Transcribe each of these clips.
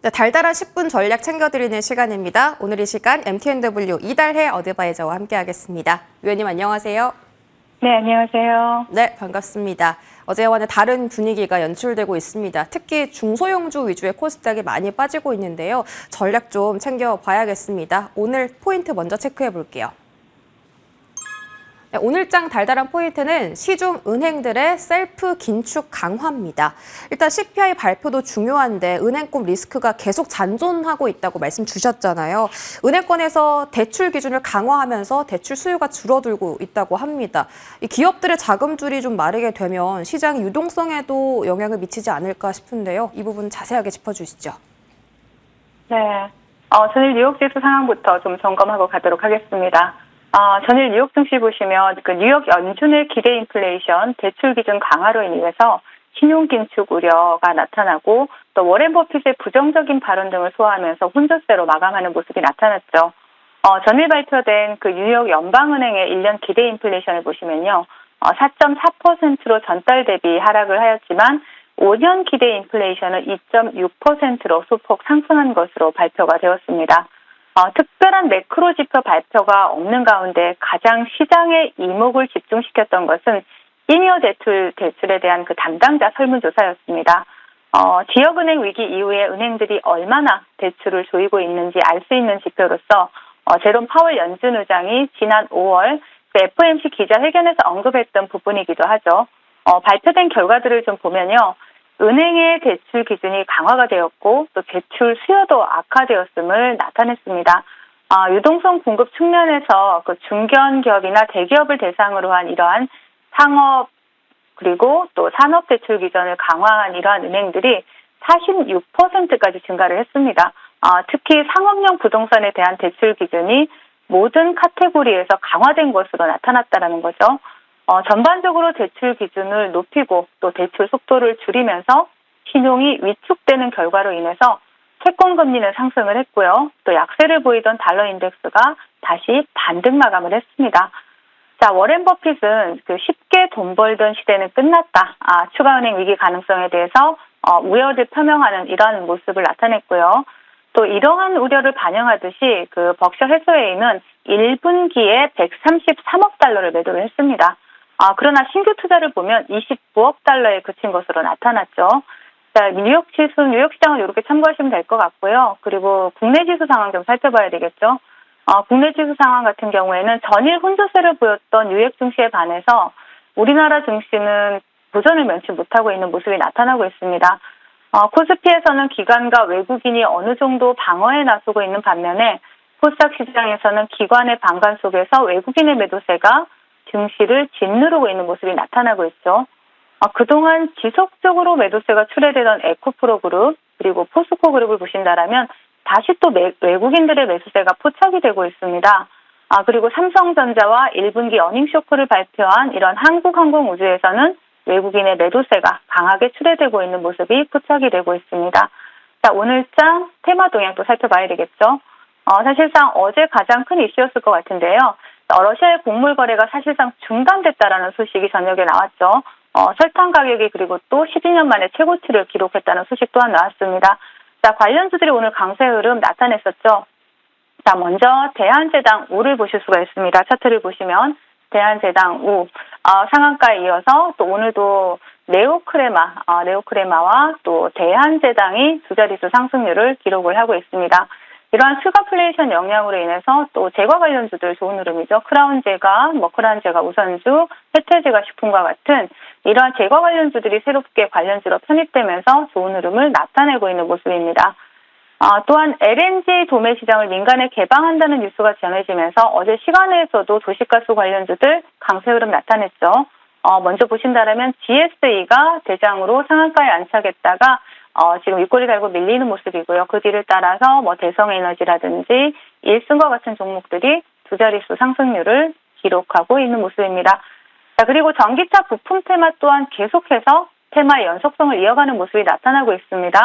네, 달달한 10분 전략 챙겨드리는 시간입니다. 오늘 이 시간 MTNW 이달해 어드바이저와 함께하겠습니다. 위원님 안녕하세요. 네, 안녕하세요. 네, 반갑습니다. 어제와는 다른 분위기가 연출되고 있습니다. 특히 중소형주 위주의 코스닥이 많이 빠지고 있는데요. 전략 좀 챙겨봐야겠습니다. 오늘 포인트 먼저 체크해 볼게요. 네, 오늘장 달달한 포인트는 시중 은행들의 셀프 긴축 강화입니다. 일단 CPI 발표도 중요한데 은행권 리스크가 계속 잔존하고 있다고 말씀 주셨잖아요. 은행권에서 대출 기준을 강화하면서 대출 수요가 줄어들고 있다고 합니다. 이 기업들의 자금줄이 좀 마르게 되면 시장 유동성에도 영향을 미치지 않을까 싶은데요. 이 부분 자세하게 짚어주시죠. 네, 전일 뉴욕 지수 상황부터 좀 점검하고 가도록 하겠습니다. 전일 뉴욕 증시 보시면 그 뉴욕 연준의 기대 인플레이션 대출 기준 강화로 인해서 신용 긴축 우려가 나타나고 또 워렌 버핏의 부정적인 발언 등을 소화하면서 혼조세로 마감하는 모습이 나타났죠. 전일 발표된 그 뉴욕 연방은행의 1년 기대 인플레이션을 보시면요, 4.4%로 전달 대비 하락을 하였지만 5년 기대 인플레이션은 2.6%로 소폭 상승한 것으로 발표가 되었습니다. 특별한 매크로 지표 발표가 없는 가운데 가장 시장의 이목을 집중시켰던 것은 이니어 대출에 대한 그 담당자 설문조사였습니다. 지역은행 위기 이후에 은행들이 얼마나 대출을 조이고 있는지 알 수 있는 지표로서 제롬 파월 연준 의장이 지난 5월 FOMC 기자회견에서 언급했던 부분이기도 하죠. 발표된 결과들을 좀 보면요, 은행의 대출 기준이 강화가 되었고 또 대출 수요도 악화되었음을 나타냈습니다. 유동성 공급 측면에서 그 중견 기업이나 대기업을 대상으로 한 이러한 상업 그리고 또 산업 대출 기준을 강화한 이러한 은행들이 46%까지 증가를 했습니다. 특히 상업용 부동산에 대한 대출 기준이 모든 카테고리에서 강화된 것으로 나타났다는 거죠. 전반적으로 대출 기준을 높이고 또 대출 속도를 줄이면서 신용이 위축되는 결과로 인해서 채권 금리는 상승을 했고요. 또 약세를 보이던 달러 인덱스가 다시 반등 마감을 했습니다. 자, 워렌 버핏은 그 쉽게 돈 벌던 시대는 끝났다. 추가은행 위기 가능성에 대해서 우려를 표명하는 이러한 모습을 나타냈고요. 또 이러한 우려를 반영하듯이 그 버크셔 해서웨이는 1분기에 133억 달러를 매도를 했습니다. 그러나 신규 투자를 보면 29억 달러에 그친 것으로 나타났죠. 자, 뉴욕 시장은 이렇게 참고하시면 될 것 같고요. 그리고 국내 지수 상황 좀 살펴봐야 되겠죠. 국내 지수 상황 같은 경우에는 전일 혼조세를 보였던 뉴욕 증시에 반해서 우리나라 증시는 도전을 면치 못하고 있는 모습이 나타나고 있습니다. 코스피에서는 기관과 외국인이 어느 정도 방어에 나서고 있는 반면에 코스닥 시장에서는 기관의 방관 속에서 외국인의 매도세가 증시를 짓누르고 있는 모습이 나타나고 있죠. 그동안 지속적으로 매도세가 출회되던 에코프로 그룹 그리고 포스코 그룹을 보신다라면 다시 또 외국인들의 매수세가 포착이 되고 있습니다. 그리고 삼성전자와 1분기 어닝 쇼크를 발표한 이런 한국항공우주에서는 외국인의 매도세가 강하게 출회되고 있는 모습이 포착이 되고 있습니다. 자, 오늘장 테마 동향도 살펴봐야 되겠죠. 사실상 어제 가장 큰 이슈였을 것 같은데요. 러시아의 곡물 거래가 사실상 중단됐다라는 소식이 저녁에 나왔죠. 설탕 가격이 그리고 또 12년 만에 최고치를 기록했다는 소식 또한 나왔습니다. 자, 관련주들이 오늘 강세 흐름 나타냈었죠. 자, 먼저 대한제당 우를 보실 수가 있습니다. 차트를 보시면 대한제당 우 상한가에 이어서 또 오늘도 네오크레마와 또 대한제당이 두 자릿수 상승률을 기록을 하고 있습니다. 이러한 스가플레이션 영향으로 인해서 또 제과 관련주들 좋은 흐름이죠. 크라운제가, 머크란제가 우선주, 혜태제가 식품과 같은 이러한 제과 관련주들이 새롭게 관련주로 편입되면서 좋은 흐름을 나타내고 있는 모습입니다. 또한 LNG 도매 시장을 민간에 개방한다는 뉴스가 전해지면서 어제 시간에서도 도시가스 관련주들 강세 흐름 나타냈죠. 먼저 보신다라면 GSE가 대장으로 상한가에 안착했다가 지금 윗꼬리 달고 밀리는 모습이고요. 그 뒤를 따라서 대성에너지라든지 일승과 같은 종목들이 두 자릿수 상승률을 기록하고 있는 모습입니다. 자, 그리고 전기차 부품 테마 또한 계속해서 테마의 연속성을 이어가는 모습이 나타나고 있습니다.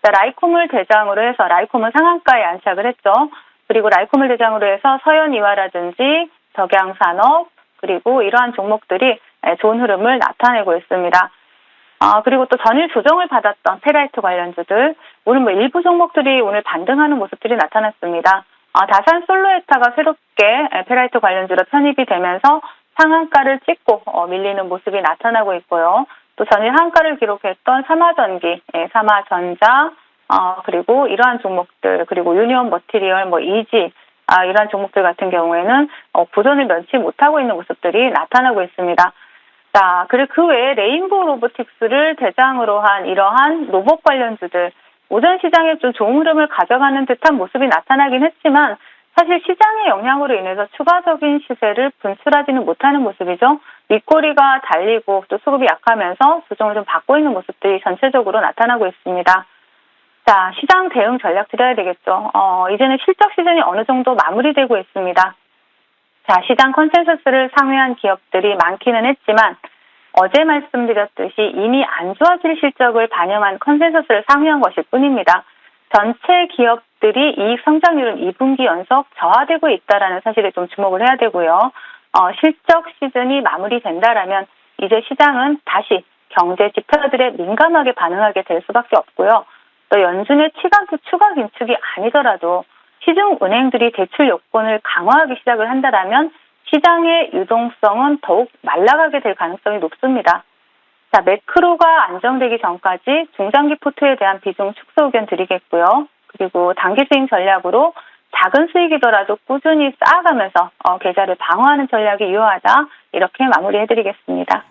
자, 라이콤을 대장으로 해서 라이콤은 상한가에 안착을 했죠. 그리고 라이콤을 대장으로 해서 서현이화라든지 덕양산업 그리고 이러한 종목들이 좋은 흐름을 나타내고 있습니다. 그리고 또 전일 조정을 받았던 페라이트 관련주들, 오늘 뭐 일부 종목들이 오늘 반등하는 모습들이 나타났습니다. 다산 솔로에타가 새롭게 페라이트 관련주로 편입이 되면서 상한가를 찍고 밀리는 모습이 나타나고 있고요. 또 전일 한가를 기록했던 삼화전기, 삼화전자, 그리고 이러한 종목들, 그리고 유니온 머티리얼, 뭐 이지, 이러한 종목들 같은 경우에는 고전을 면치 못하고 있는 모습들이 나타나고 있습니다. 자, 그리고 그 외에 레인보우 로보틱스를 대장으로 한 이러한 로봇 관련주들, 오전 시장에 좀 좋은 흐름을 가져가는 듯한 모습이 나타나긴 했지만 사실 시장의 영향으로 인해서 추가적인 시세를 분출하지는 못하는 모습이죠. 윗꼬리가 달리고 또 수급이 약하면서 조정을 좀 받고 있는 모습들이 전체적으로 나타나고 있습니다. 자, 시장 대응 전략 드려야 되겠죠. 이제는 실적 시즌이 어느 정도 마무리되고 있습니다. 자, 시장 컨센서스를 상회한 기업들이 많기는 했지만 어제 말씀드렸듯이 이미 안 좋아질 실적을 반영한 컨센서스를 상회한 것일 뿐입니다. 전체 기업들이 이익 성장률은 2분기 연속 저하되고 있다는 사실에 좀 주목을 해야 되고요. 실적 시즌이 마무리된다라면 이제 시장은 다시 경제 지표들에 민감하게 반응하게 될 수밖에 없고요. 또 연준의 시간표 추가 긴축이 아니더라도 시중은행들이 대출 요건을 강화하기 시작을 한다라면 시장의 유동성은 더욱 말라가게 될 가능성이 높습니다. 자, 매크로가 안정되기 전까지 중장기 포트에 대한 비중 축소 의견 드리겠고요. 그리고 단기 스윙 전략으로 작은 수익이더라도 꾸준히 쌓아가면서 계좌를 방어하는 전략이 유효하다. 이렇게 마무리해드리겠습니다.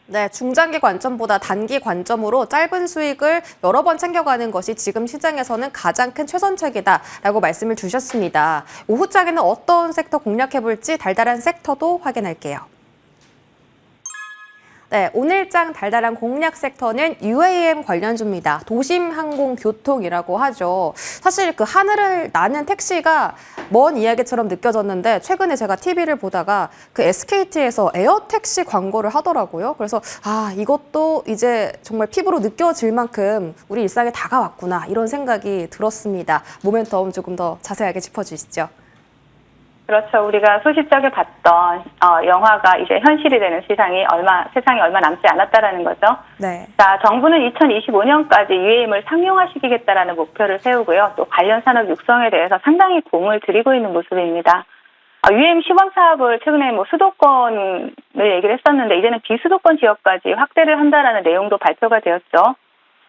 네, 중장기 관점보다 단기 관점으로 짧은 수익을 여러 번 챙겨가는 것이 지금 시장에서는 가장 큰 최선책이다라고 말씀을 주셨습니다. 오후장에는 어떤 섹터 공략해볼지 달달한 섹터도 확인할게요. 네, 오늘장 달달한 공략 섹터는 UAM 관련주입니다. 도심항공교통이라고 하죠. 사실 그 하늘을 나는 택시가 먼 이야기처럼 느껴졌는데 최근에 제가 TV를 보다가 그 SKT에서 에어택시 광고를 하더라고요. 그래서 이것도 이제 정말 피부로 느껴질 만큼 우리 일상에 다가왔구나 이런 생각이 들었습니다. 모멘텀 조금 더 자세하게 짚어주시죠. 그렇죠. 우리가 소식적에 봤던 영화가 이제 현실이 되는 세상이 얼마 남지 않았다라는 거죠. 네. 자, 정부는 2025년까지 UAM을 상용화시키겠다라는 목표를 세우고요. 또 관련 산업 육성에 대해서 상당히 공을 들이고 있는 모습입니다. UAM 시범 사업을 최근에 뭐 수도권을 얘기를 했었는데 이제는 비수도권 지역까지 확대를 한다라는 내용도 발표가 되었죠.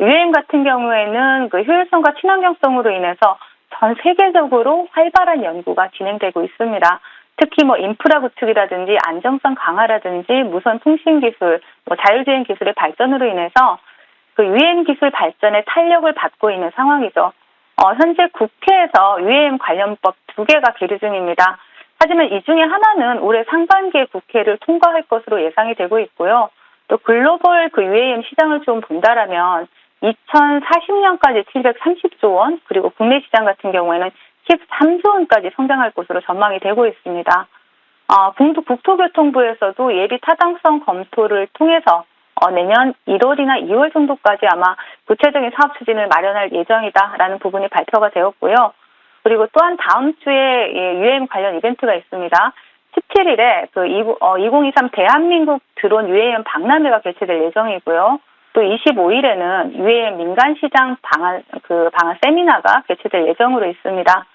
UAM 같은 경우에는 그 효율성과 친환경성으로 인해서 전 세계적으로 활발한 연구가 진행되고 있습니다. 특히 뭐 인프라 구축이라든지 안정성 강화라든지 무선 통신 기술, 자율주행 기술의 발전으로 인해서 그 UAM 기술 발전에 탄력을 받고 있는 상황이죠. 현재 국회에서 UAM 관련법 2개가 계류 중입니다. 하지만 이 중에 하나는 올해 상반기에 국회를 통과할 것으로 예상이 되고 있고요. 또 글로벌 그 UAM 시장을 좀 본다라면 2040년까지 730조 원, 그리고 국내 시장 같은 경우에는 13조 원까지 성장할 것으로 전망이 되고 있습니다. 국토교통부에서도 예비 타당성 검토를 통해서 내년 1월이나 2월 정도까지 아마 구체적인 사업 추진을 마련할 예정이다라는 부분이 발표가 되었고요. 그리고 또한 다음 주에 UAM 관련 이벤트가 있습니다. 17일에 그 2023 대한민국 드론 UAM 박람회가 개최될 예정이고요. 또 25일에는 UAM 민간시장 방안 세미나가 개최될 예정으로 있습니다.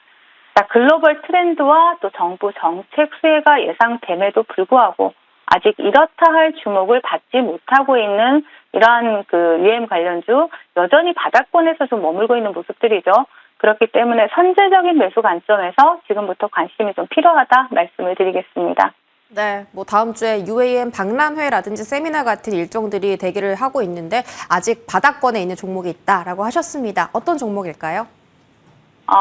자, 글로벌 트렌드와 또 정부 정책 수혜가 예상됨에도 불구하고 아직 이렇다 할 주목을 받지 못하고 있는 이러한 그 UAM 관련주 여전히 바닥권에서 좀 머물고 있는 모습들이죠. 그렇기 때문에 선제적인 매수 관점에서 지금부터 관심이 좀 필요하다 말씀을 드리겠습니다. 네, 뭐 다음 주에 UAM 박람회라든지 세미나 같은 일정들이 대기를 하고 있는데 아직 바닥권에 있는 종목이 있다라고 하셨습니다. 어떤 종목일까요?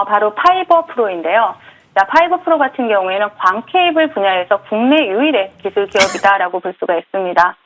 바로 파이버 프로인데요. 자, 파이버 프로 같은 경우에는 광 케이블 분야에서 국내 유일의 기술 기업이다라고 볼 수가 있습니다.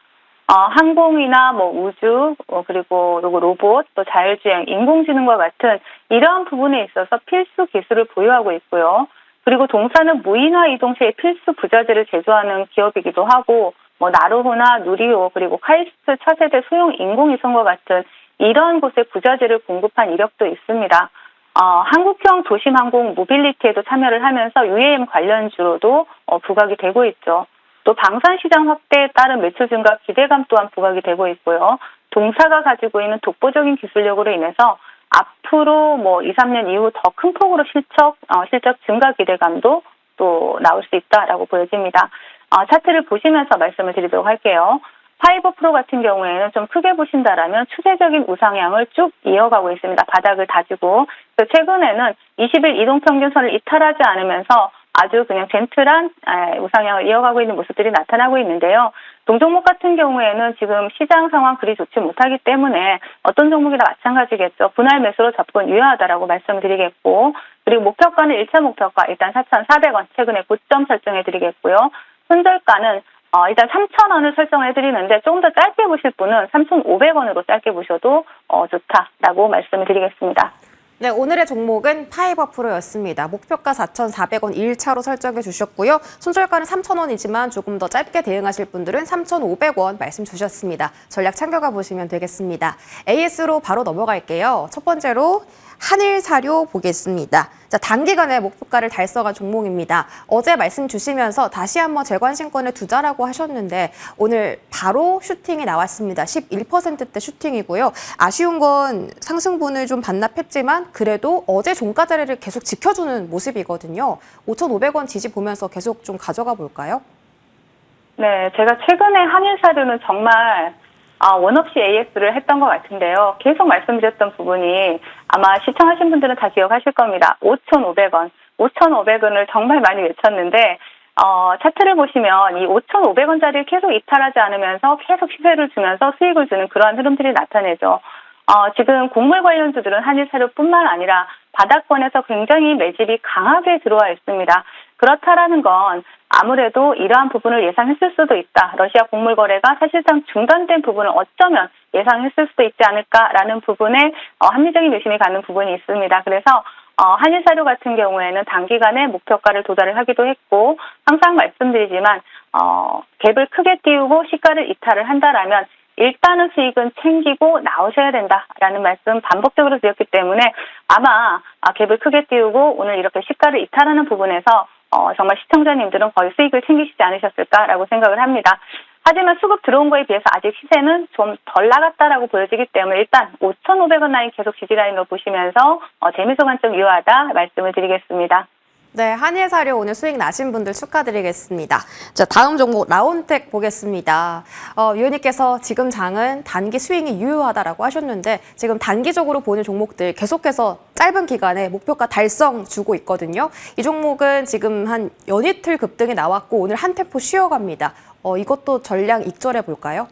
항공이나 뭐 우주, 그리고 로봇, 또 자율주행, 인공지능과 같은 이러한 부분에 있어서 필수 기술을 보유하고 있고요. 그리고 동사는 무인화 이동체의 필수 부자재를 제조하는 기업이기도 하고, 뭐 나루호나 누리호, 그리고 카이스트 차세대 소형 인공위성과 같은 이런 곳에 부자재를 공급한 이력도 있습니다. 한국형 도심항공 모빌리티에도 참여를 하면서 UAM 관련주로도 부각이 되고 있죠. 또 방산시장 확대에 따른 매출 증가 기대감 또한 부각이 되고 있고요. 동사가 가지고 있는 독보적인 기술력으로 인해서 앞으로 뭐 2, 3년 이후 더 큰 폭으로 실적 증가 기대감도 또 나올 수 있다라고 보여집니다. 차트를 보시면서 말씀을 드리도록 할게요. 파이버 프로 같은 경우에는 좀 크게 보신다라면 추세적인 우상향을 쭉 이어가고 있습니다. 바닥을 다지고. 최근에는 20일 이동평균선을 이탈하지 않으면서 아주 그냥 젠틀한 우상향을 이어가고 있는 모습들이 나타나고 있는데요. 동종목 같은 경우에는 지금 시장 상황 그리 좋지 못하기 때문에 어떤 종목이나 마찬가지겠죠. 분할 매수로 접근 유효하다라고 말씀드리겠고, 그리고 목표가는 1차 목표가 일단 4,400원 최근에 고점 설정해드리겠고요. 손절가는 일단 3,000원을 설정해드리는데 조금 더 짧게 보실 분은 3,500원으로 짧게 보셔도 좋다라고 말씀을 드리겠습니다. 네, 오늘의 종목은 파이버 프로였습니다. 목표가 4,400원 1차로 설정해 주셨고요. 손절가는 3,000원이지만 조금 더 짧게 대응하실 분들은 3,500원 말씀 주셨습니다. 전략 참고가 보시면 되겠습니다. AS로 바로 넘어갈게요. 첫 번째로 한일사료 보겠습니다. 자, 단기간에 목표가를 달성한 종목입니다. 어제 말씀 주시면서 다시 한번 재관심권을 두자라고 하셨는데 오늘 바로 슈팅이 나왔습니다. 11%대 슈팅이고요. 아쉬운 건 상승분을 좀 반납했지만 그래도 어제 종가 자리를 계속 지켜주는 모습이거든요. 5,500원 지지 보면서 계속 좀 가져가 볼까요? 네, 제가 최근에 한일사료는 정말 원 없이 AS를 했던 것 같은데요. 계속 말씀드렸던 부분이 아마 시청하신 분들은 다 기억하실 겁니다. 5,500원. 5,500원을 정말 많이 외쳤는데 차트를 보시면 이 5,500원짜리를 계속 이탈하지 않으면서 계속 시세를 주면서 수익을 주는 그러한 흐름들이 나타내죠. 지금 곡물 관련주들은 한일사료뿐만 아니라 바닥권에서 굉장히 매집이 강하게 들어와 있습니다. 그렇다라는 건 아무래도 이러한 부분을 예상했을 수도 있다. 러시아 곡물 거래가 사실상 중단된 부분을 어쩌면 예상했을 수도 있지 않을까라는 부분에 합리적인 의심이 가는 부분이 있습니다. 그래서 한일사료 같은 경우에는 단기간에 목표가를 도달을 하기도 했고 항상 말씀드리지만 갭을 크게 띄우고 시가를 이탈을 한다라면 일단은 수익은 챙기고 나오셔야 된다라는 말씀 반복적으로 드렸기 때문에 아마 갭을 크게 띄우고 오늘 이렇게 시가를 이탈하는 부분에서 정말 시청자님들은 거의 수익을 챙기시지 않으셨을까라고 생각을 합니다. 하지만 수급 들어온 거에 비해서 아직 시세는 좀 덜 나갔다라고 보여지기 때문에 일단 5,500원 라인 계속 지지 라인으로 보시면서 재미소 관점 유효하다 말씀을 드리겠습니다. 네, 한일사료 오늘 수익 나신 분들 축하드리겠습니다. 자, 다음 종목 라온텍 보겠습니다. 위원님께서 지금 장은 단기 스윙이 유효하다라고 하셨는데 지금 단기적으로 보는 종목들 계속해서 짧은 기간에 목표가 달성 주고 있거든요. 이 종목은 지금 한 연이틀 급등이 나왔고 오늘 한 템포 쉬어갑니다. 이것도 전량 익절해 볼까요?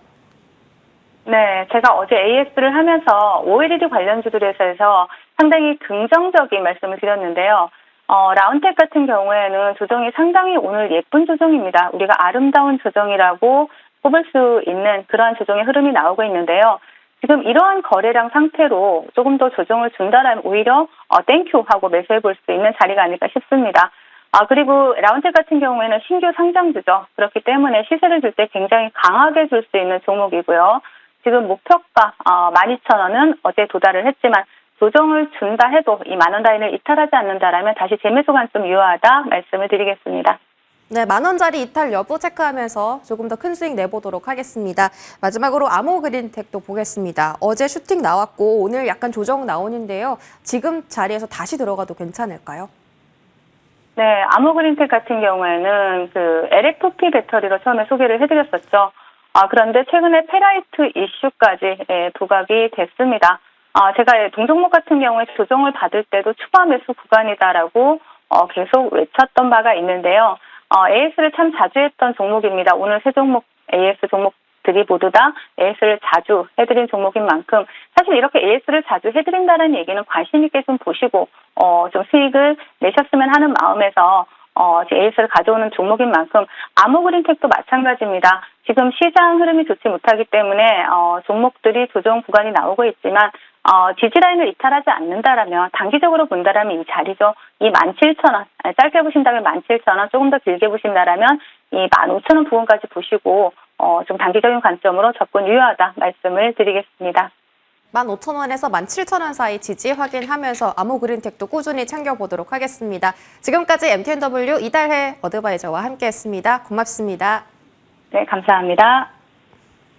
네, 제가 어제 AS를 하면서 OLED 관련주들에서 상당히 긍정적인 말씀을 드렸는데요. 라운텍 같은 경우에는 조정이 상당히 오늘 예쁜 조정입니다. 우리가 아름다운 조정이라고 꼽을 수 있는 그러한 조정의 흐름이 나오고 있는데요. 지금 이러한 거래량 상태로 조금 더 조정을 준다라면 오히려 땡큐 하고 매수해 볼 수 있는 자리가 아닐까 싶습니다. 그리고 라운텍 같은 경우에는 신규 상장주죠. 그렇기 때문에 시세를 줄 때 굉장히 강하게 줄 수 있는 종목이고요. 지금 목표가 12,000원은 어제 도달을 했지만 조정을 준다 해도 이 만원 라인을 이탈하지 않는다라면 다시 재매수 관점 유효하다 말씀을 드리겠습니다. 네, 만원짜리 이탈 여부 체크하면서 조금 더 큰 수익 내보도록 하겠습니다. 마지막으로 아모그린텍도 보겠습니다. 어제 슈팅 나왔고 오늘 약간 조정 나오는데요. 지금 자리에서 다시 들어가도 괜찮을까요? 네, 아모그린텍 같은 경우에는 그 LFP 배터리로 처음에 소개를 해드렸었죠. 그런데 최근에 페라이트 이슈까지 부각이 됐습니다. 제가 동종목 같은 경우에 조정을 받을 때도 추가 매수 구간이다라고 계속 외쳤던 바가 있는데요. AS를 참 자주 했던 종목입니다. 오늘 세 종목 AS 종목들이 모두 다 AS를 자주 해드린 종목인 만큼 사실 이렇게 AS를 자주 해드린다는 얘기는 관심 있게 좀 보시고 좀 수익을 내셨으면 하는 마음에서 AS를 가져오는 종목인 만큼 아모그린텍도 마찬가지입니다. 지금 시장 흐름이 좋지 못하기 때문에 종목들이 조정 구간이 나오고 있지만 지지라인을 이탈하지 않는다라면 단기적으로 본다라면 이 자리죠. 이 17,000원 짧게 보신다면 17,000원 조금 더 길게 보신다라면 이 15,000원 부분까지 보시고 좀 단기적인 관점으로 접근 유효하다 말씀을 드리겠습니다. 15,000원에서 17,000원 사이 지지 확인하면서 아모그린텍도 꾸준히 챙겨보도록 하겠습니다. 지금까지 MTNW 이달해 어드바이저와 함께했습니다. 고맙습니다. 네, 감사합니다.